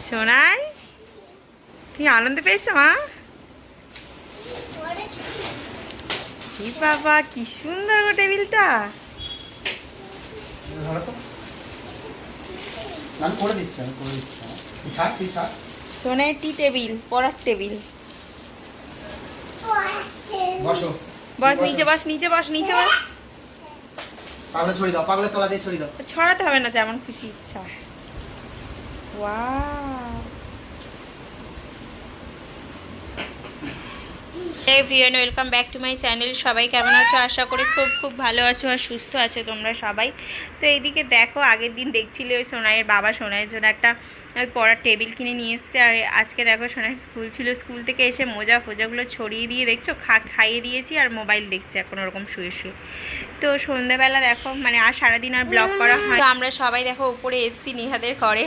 সোনাই, তুমি আনন্দ পেয়েছো মা? কি বাবা, কি সুন্দর গো টেবিলটা। সোনাই টি টেবিল, পড়ার টেবিল। বস নিচে, বস নিচে, বস নিচে, বস। ছড়াতে হবে না, যেমন খুশি ইচ্ছা। Wow, everyone, welcome back to my channel. সবাই কেমন আছো? আশা করি খুব খুব ভালো আছো আর সুস্থ আছো তোমরা সবাই। তো এইদিকে দেখো, আগের দিন দেখছিলে ওই সোনাইয়ের বাবা সোনাইয়ের জন্য একটা ওই পড়ার টেবিল কিনে নিয়ে এসছে। আর আজকে দেখো সোনাই স্কুল ছিল, স্কুল থেকে এসে মোজা ফোজাগুলো ছড়িয়ে দিয়ে দেখছো খাইয়ে দিয়েছি আর মোবাইল দেখছে এখন ওরকম শুয়ে শুয়ে। তো সন্ধ্যাবেলা দেখো, মানে আর সারাদিন আর ব্লগ করা হয়। তো আমরা সবাই দেখো উপরে এসছি নিহাদের ঘরে।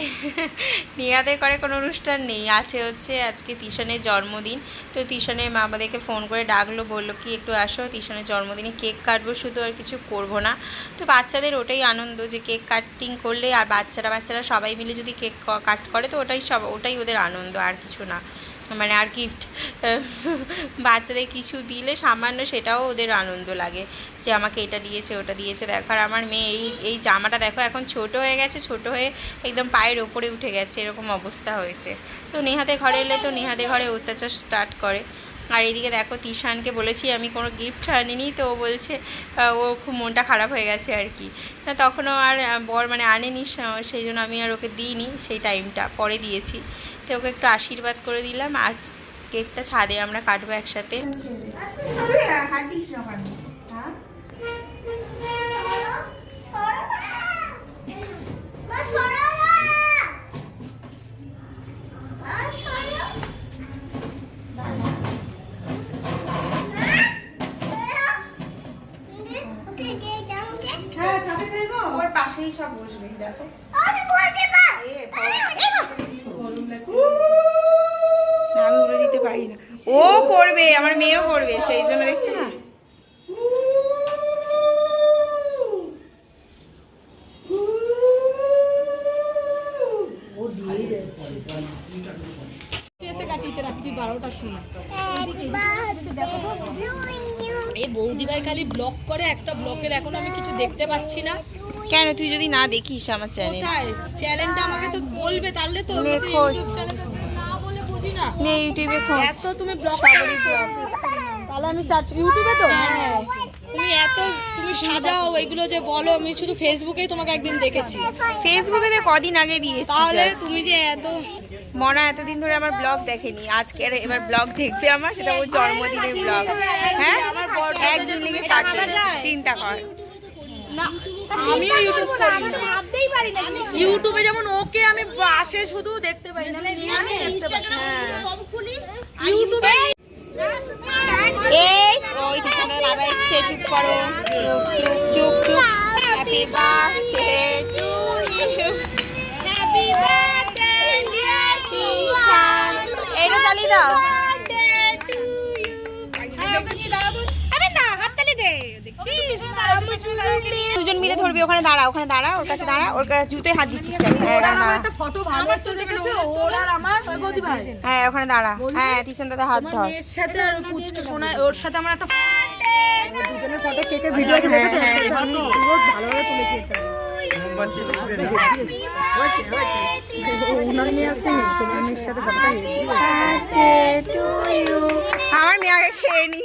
নিহাদের ঘরে কোনো অনুষ্ঠান নেই, হচ্ছে আজকে তিশানের জন্মদিন। তো তিশানের মা আমাদেরকে ফোন করে ডাকলো, বললো কি একটু আসো, তিশানের জন্মদিনে কেক কাটবো শুধু, আর কিছু করব না। তো বাচ্চাদের ওটাই আনন্দ যে কেক কাটিং করলে, আর বাচ্চারা সবাই মিলে যদি কেক কাট করে তো ওটাই ওদের আনন্দ, আর কিছু না। মানে আর গিফট বাচ্চাদের কিছু দিলে সামান্য, সেটাও ওদের আনন্দ লাগে যে আমাকে এটা দিয়েছে ওটা দিয়েছে। দেখো, আর আমার মেয়ে এই জামাটা দেখো এখন ছোট হয়ে গেছে, ছোট হয়ে একদম পায়ের ওপরে উঠে গেছে, এরকম অবস্থা হয়েছে। তো নেহাদের ঘরে এলে তো নেহাদের ঘরে অত্যাচার স্টার্ট করে। আর এদিকে দেখো, তিশানকে বলেছি আমি কোনো গিফট আনিনি, তো ও বলছে ও খুব মনটা খারাপ হয়ে গেছে আর কি। তখনও আর বর মানে আনেনি, সেই জন্য আমি আর ওকে দিইনি, সেই টাইমটা পরে দিয়েছি। তো ওকে একটু আশীর্বাদ করে দিলাম, আর কেকটা ছাদে আমরা কাটবো একসাথে। ওর পাশেই সব বসবে, দেখো। আমি উড়ে দিতে পারি না, ও করবে, আমার মেয়েও করবে, সেই জন্য দেখছি না। বৌদি ভাই খালি ব্লগ করে, একটা ব্লকের এখন আমি কিছু দেখতে পাচ্ছি না। কেন, তুই যদি না দেখিস আমার চ্যানেল? কোথায় চ্যানেলটা আমাকে তো বলবে, তাহলে তো না বলে বুঝি না। ইউটিউবে খোঁজ, এত তুমি ব্লগ তাহলে আমি সার্চ ইউটিউবে তো তুমি সাজাও এগুলো যে বলো, আমি শুধু ফেসবুকেই তোমাকে একদিন দেখেছি। ফেসবুকে তো কদিন আগে দিয়েছি। তাহলে তুমি যে এত মনা এতদিন ধরে আমার ব্লগ দেখেনি, আজকে এবার ব্লগ দেখবে আমার, সেটা ওর জন্মদিনের ব্লগ। হ্যাঁ, একদিন লিখে কাটতে চিন্তা কর। ইউটিউবে যেমন ওকে আমি আসে শুধু দেখতে পাই না, ইউটিউবে এই ওই পিছনে বাবা এসছে, চুপ করো, চুপ চুপ চুপ। Happy birthday to you, happy birthday dear Tishan. এইটা চালিয়ে দাও। দুজন মিলে ধরবি, ওখানে দাঁড়া, ওখানে দাঁড়া, ওর কাছে দাঁড়া, ওর কাছে জুতোয় হাত দিচ্ছিস কেন? একটা ফটো ভালো আসছে দেখেছো, ওর আর আমার বৌদি ভাই। হ্যাঁ, ওখানে দাঁড়া। হ্যাঁ, তিশান দাদা হাত ধর। এর সাথে আর পুচকে শোনা, ওর সাথে আমার একটা দুজনের ফটো কেকের ভিডিও আছে দেখেছো, আমি বহুত ভালোভাবে তুলেছি এটা। ওনার মেয়ে আছে, তোমার মেয়ের সাথে ফটোটা আমার মেয়ে আগে খেয়ে নি।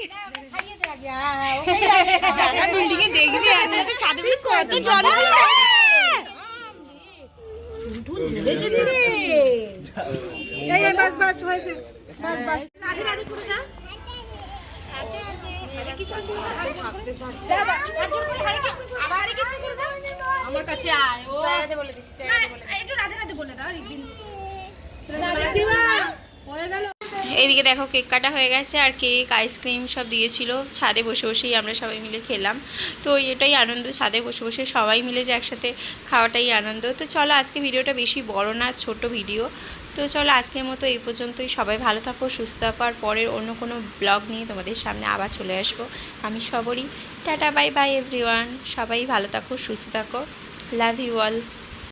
আমার কাছে এইদিকে দেখো, কেক কাটা হয়ে গেছে, আর কেক আইসক্রিম সব দিয়েছিল। ছাদে বসে বসেই আমরা সবাই মিলে খেলাম। তো এটাই আনন্দ, ছাদে বসে বসে সবাই মিলে যে একসাথে খাওয়াটাই আনন্দ। তো চলো, আজকে ভিডিওটা বেশি বড় না, ছোট ভিডিও। তো চলো, আজকের মতো এই পর্যন্তই। সবাই ভালো থাকো, সুস্থ থাকো, আর পরের অন্য কোনো ব্লগ নিয়ে তোমাদের সামনে আবার চলে আসবো আমি সবরই। Tata, bye bye everyone. সবাই ভালো থাকো, সুস্থ থাকো, লাভ ইউ অল।